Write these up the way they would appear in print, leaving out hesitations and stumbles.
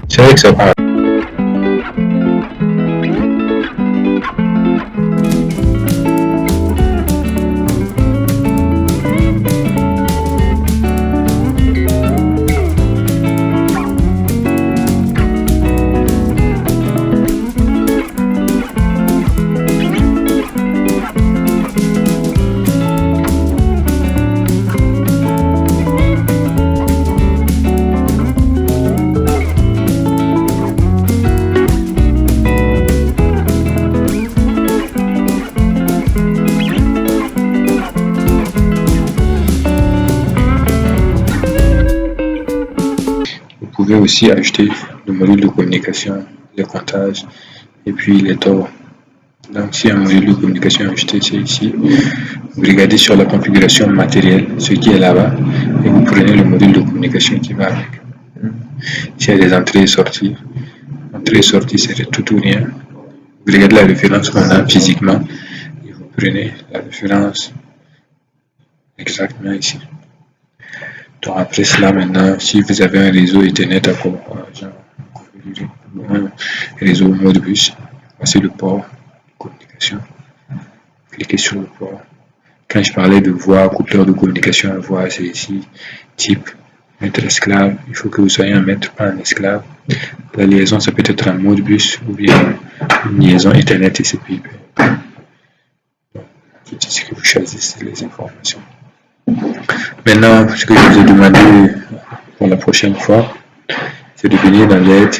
C'est avec ça, pareil. Vous pouvez aussi ajouter le module de communication, les comptages et puis les taux. Donc si un module de communication ajouté, c'est ici. Vous regardez sur la configuration matérielle, ce qui est là-bas, et vous prenez le module de communication qui va avec. S'il y a des entrées et sorties, entrée et sortie c'est tout ou rien. Vous regardez la référence qu'on a physiquement et vous prenez la référence exactement ici. Donc après cela, maintenant, si vous avez un réseau Ethernet à un réseau Modbus, voici le port de communication. Cliquez sur le port. Quand je parlais de voix, coupleur de communication à voix, c'est ici, type, maître esclave. Il faut que vous soyez un maître, pas un esclave. La liaison, ça peut être un Modbus ou bien une liaison Ethernet TCP/IP. C'est ici que vous choisissez les informations. Maintenant, ce que je vous ai demandé pour la prochaine fois, c'est de venir dans l'aide.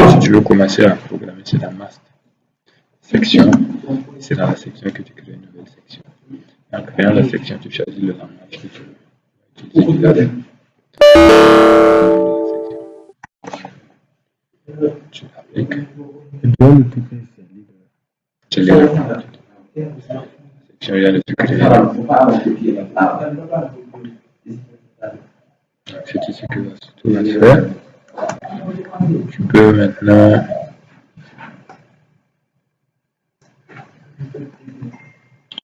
Si tu veux commencer à programmer, c'est la master section. C'est dans la section que tu crées une nouvelle section. En créant la section, tu choisis le langage que tu veux utiliser. Tu l'appliques. Tu les réponds. La section vient de te créer. C'est ici que tout va se faire. Tu peux maintenant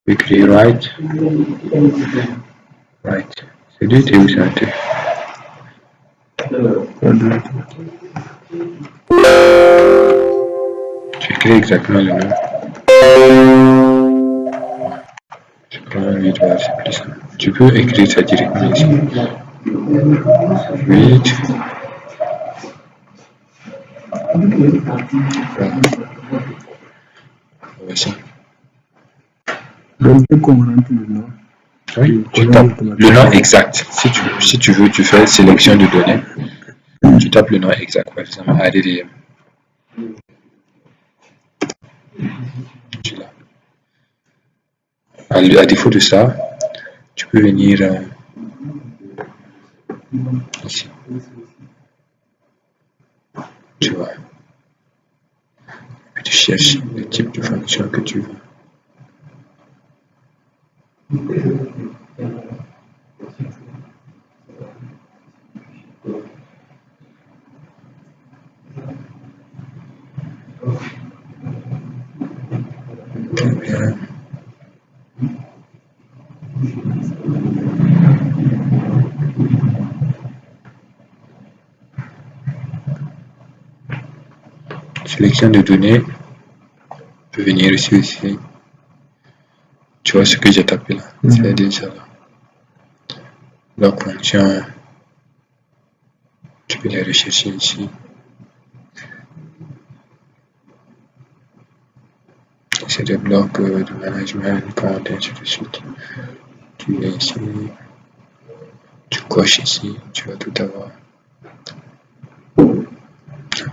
écrire right. Right. C'est deux T ou c'est un T? Tu écris exactement le nom. Je prends un 8 voir, c'est plus simple. Tu peux écrire ça directement ici. 8. Voici. Donc, qu'on rentre le nom. Oui, tu tapes le nom exact. Si tu veux, tu fais sélection de données. Tu tapes le nom exact, par exemple ADDM. Tu l'as. À défaut de ça, tu peux venir ici. Tu vois. Puis tu cherches le type de fonction que tu veux. Très bien. Sélection de données. Tu peux venir ici aussi. Tu vois ce que j'ai tapé là. C'est déjà là. Donc, fonction. Tu peux les rechercher ici. C'est des blocs de management, compte, ainsi de suite. Tu viens ici. Tu coches ici. Tu vas tout avoir.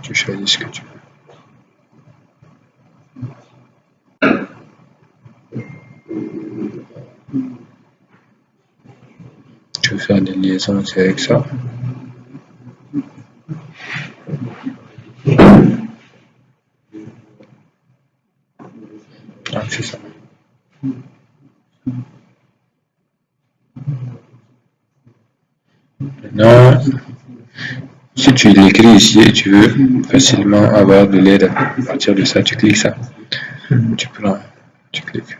Tu choisis ce que tu veux. Tu veux faire des liaisons, c'est avec ça. Maintenant, si tu l'écris ici et tu veux facilement avoir de l'aide à partir de ça, tu cliques ça. Tu prends, tu cliques.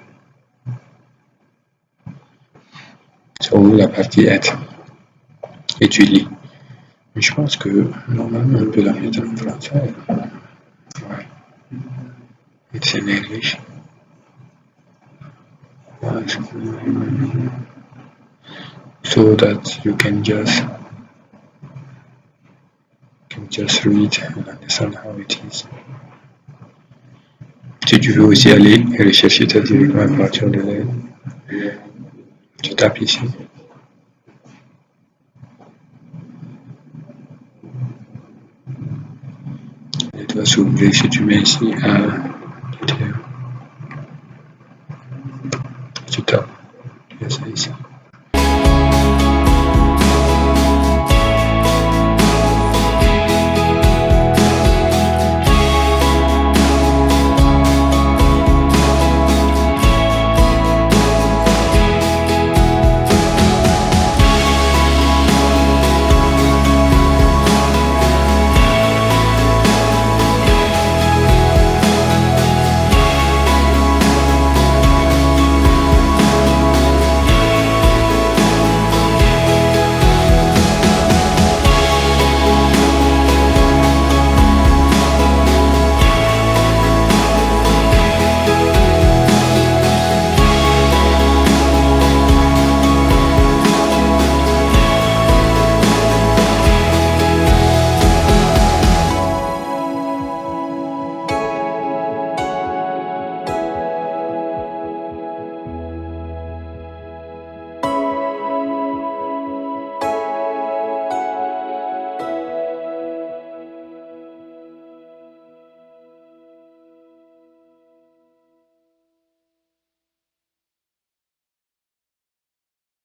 Ça ouvre la partie aide et tu lis. Mais je pense que normalement on peut la mettre en français. Ouais. It's in English. So that you can just read and understand how it is. Si tu veux aussi aller rechercher ça directement à partir de là, tu tapes ici. Et tu vas s'ouvrir si tu mets ici tu tapes. Tu as ça ici.